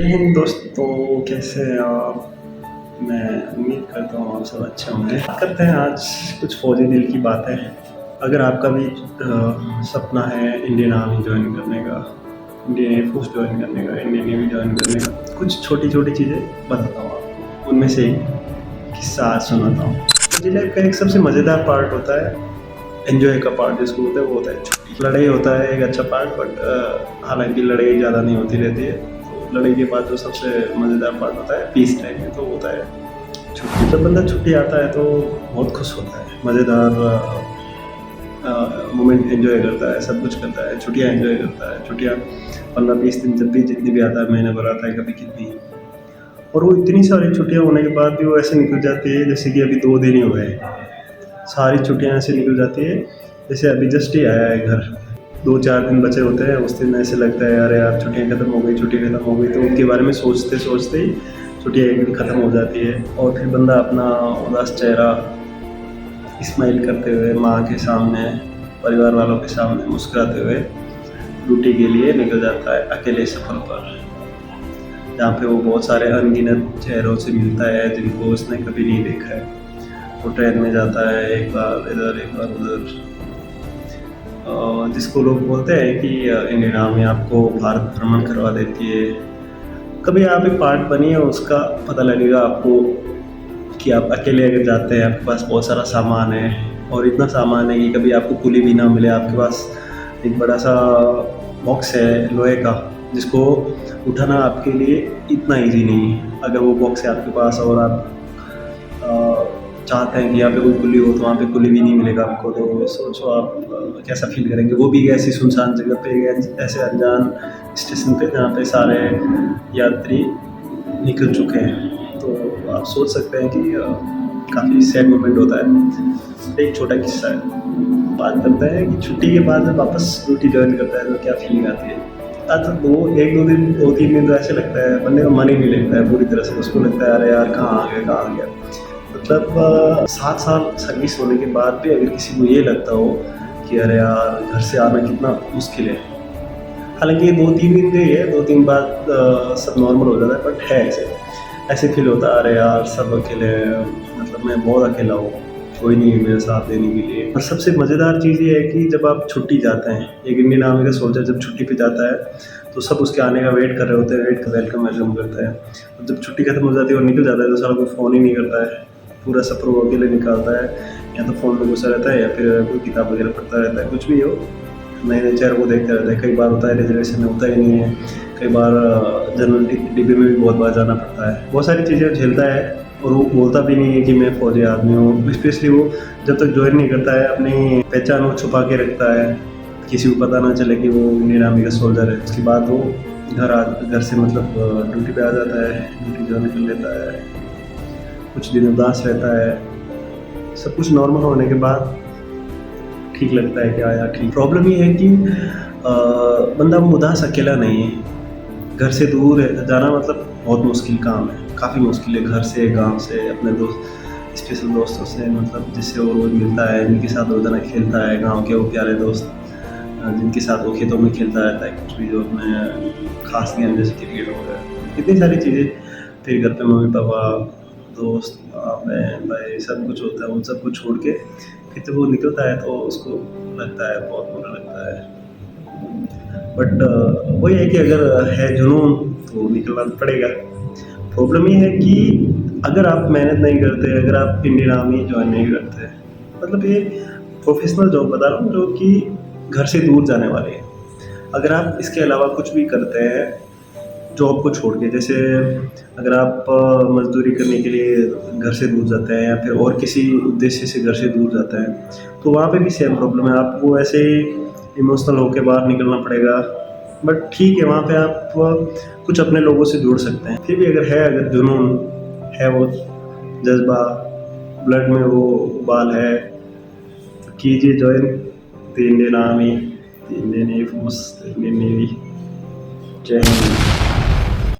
जय हिंद दोस्तों, कैसे हैं आप? मैं उम्मीद करता हूँ आप सब अच्छे होंगे। बात करते हैं आज कुछ फौजी दिल की बातें। अगर आपका भी सपना है इंडियन आर्मी ज्वाइन करने का, इंडियन एयरफोर्स ज्वाइन करने का, इंडियन नेवी ज्वाइन करने का, कुछ छोटी छोटी चीज़ें बताता हूँ आपको। उनमें से एक किस्सा आज सुनाता हूँ। फौजी लाइफ का एक सबसे मज़ेदार पार्ट होता है, एंजॉय का पार्ट जिसको होता है वो होता है छुट्टी। लड़ाई होता है एक अच्छा पार्ट, बट हालांकि लड़ाई ज़्यादा नहीं होती रहती है। तो लड़ाई के बाद जो सबसे मज़ेदार पार्ट होता है पीस टाइम में, तो होता है छुट्टी। जब बंदा छुट्टी आता है तो बहुत खुश होता है, मज़ेदार मोमेंट एंजॉय करता है, सब कुछ करता है, छुट्टियाँ एंजॉय करता है। छुट्टियाँ 15-20 दिन जब भी जितनी भी आता है, महीने भर आता है, कभी कितनी। और वो इतनी सारी छुट्टियाँ होने के बाद भी वो ऐसे निकल जाती है जैसे कि अभी 2 दिन ही हुए हैं। सारी छुट्टियाँ ऐसे निकल जाती है जैसे अभी जस्ट ही आया है घर। 2-4 दिन बचे होते हैं, उस दिन ऐसे लगता है अरे यार छुट्टियाँ खत्म हो गई, छुट्टी खत्म हो गई। तो उनके बारे में सोचते सोचते ही छुट्टियाँ एक दिन ख़त्म हो जाती है और फिर बंदा अपना उदास चेहरा स्माइल करते हुए माँ के सामने, परिवार वालों के सामने मुस्कुराते हुए ड्यूटी के लिए निकल जाता है अकेले सफ़र पर, जहाँ पे वो बहुत सारे अनगिनत चेहरों से मिलता है जिनको उसने कभी नहीं देखा है। वो ट्रेन में जाता है, एक बार इधर एक बार उधर, जिसको लोग बोलते हैं कि इंडियन आर्मी आपको भारत भ्रमण करवा देती है। कभी आप एक पार्ट बनिए, उसका पता लगेगा आपको कि आप अकेले अगर जाते हैं, आपके पास बहुत सारा सामान है और इतना सामान है कि कभी आपको कुली भी ना मिले। आपके पास एक बड़ा सा बॉक्स है लोहे का, जिसको उठाना आपके लिए इतना ईजी नहीं है। अगर वो बॉक्स है आपके पास और आप चाहते हैं कि यहाँ पे कोई कुली हो, तो वहाँ पे कुली भी नहीं मिलेगा आपको, तो सोचो आप कैसा फील करेंगे। वो भी ऐसी सुनसान जगह पे, ऐसे अनजान स्टेशन पे जहाँ पे सारे यात्री निकल चुके हैं। तो आप सोच सकते हैं कि काफ़ी सैड मोमेंट होता है। एक छोटा किस्सा है, बात करते हैं कि छुट्टी के बाद जब वापस ड्यूटी ज्वाइन करता है तो क्या फीलिंग आती है। अच्छा, 2-3 दिन तो ऐसे लगता है बंदे का मन ही नहीं लगता है पूरी तरह से। उसको लगता है अरे यार कहाँ आ गया। मतलब 7 साल सर्विस होने के बाद भी अगर किसी को ये लगता हो कि अरे यार घर से आना कितना मुश्किल है। हालांकि ये 2-3 दिन के ही है, 2-3 बाद सब नॉर्मल हो जाता है, बट है ऐसे फील होता है अरे यार सब अकेले हैं, मतलब मैं बहुत अकेला हूँ, कोई नहीं है मेरे साथ देने के लिए। और सबसे मज़ेदार चीज़ ये है कि जब आप छुट्टी जाते हैं, एक इंडियन आर्मी का सोल्जर जब छुट्टी पे जाता है तो सब उसके आने का वेट कर रहे होते हैं, वेलकम करता है। और जब छुट्टी खत्म हो जाती है और निकल जाता है तो सारा कोई फ़ोन ही नहीं करता है। पूरा सफ़र वो अकेले निकालता है, या तो फ़ोन में घुसा रहता है या फिर कोई किताब वगैरह पढ़ता रहता है। कुछ भी हो, नए नए चेहरों को देखते रहता है। कई बार होता है रिजर्वेशन में होता ही नहीं है, कई बार जनरल डिब्बे में भी बहुत बार जाना पड़ता है। बहुत सारी चीज़ें झेलता है और वो बोलता भी नहीं है कि मैं फौजी आदमी हूँ। स्पेशली वो जब तक ज्वाइन नहीं करता है अपनी पहचान वो छुपा के रखता है, किसी को पता ना चले कि वो इंडियन आर्मी का सोल्जर है। उसके बाद वो घर से मतलब ड्यूटी पे आ जाता है, ड्यूटी ज्वाइन कर लेता है, कुछ दिन उदास रहता है। सब कुछ नॉर्मल होने के बाद ठीक लगता है कि आया ठीक। प्रॉब्लम ये है कि बंदा उदास अकेला नहीं है। घर से दूर जाना मतलब बहुत मुश्किल काम है, काफ़ी मुश्किल है। घर से, गांव से, अपने दोस्त, स्पेशल दोस्तों से, मतलब जिससे वो रोज़ मिलता है, जिनके साथ रोज़ाना खेलता है, गांव के वो प्यारे दोस्त जिनके साथ वो खेतों में खेलता रहता है, कुछ भी जो अपने खास गेम जैसे क्रिकेट हो गया, इतनी सारी चीज़ें। फिर घर पे मम्मी पापा, दोस्त, माँ बहन भाई, सब कुछ होता है। उन सबको छोड़ के फिर जब वो निकलता है तो उसको लगता है बहुत बुरा लगता है। बट वही है कि अगर है जुनून तो निकलना पड़ेगा। प्रॉब्लम ये है कि अगर आप मेहनत नहीं करते, अगर आप इंडियन आर्मी ज्वाइन नहीं करते, मतलब ये प्रोफेशनल जॉब बता रहा हूँ जो कि घर से दूर जाने वाली है। अगर आप इसके अलावा कुछ भी करते हैं जॉब को छोड़ के, जैसे अगर आप मज़दूरी करने के लिए घर से दूर जाते हैं या फिर और किसी उद्देश्य से घर से दूर जाते हैं, तो वहाँ पे भी सेम प्रॉब्लम है। आपको ऐसे इमोशनल होकर बाहर निकलना पड़ेगा। बट ठीक है, वहाँ पे आप कुछ अपने लोगों से जुड़ सकते हैं। फिर भी अगर जुनून है, वो जज्बा ब्लड में वो उबाल है, तो कीजिए join the Indian army, the Indian air force, the Indian navy. जय हिंद।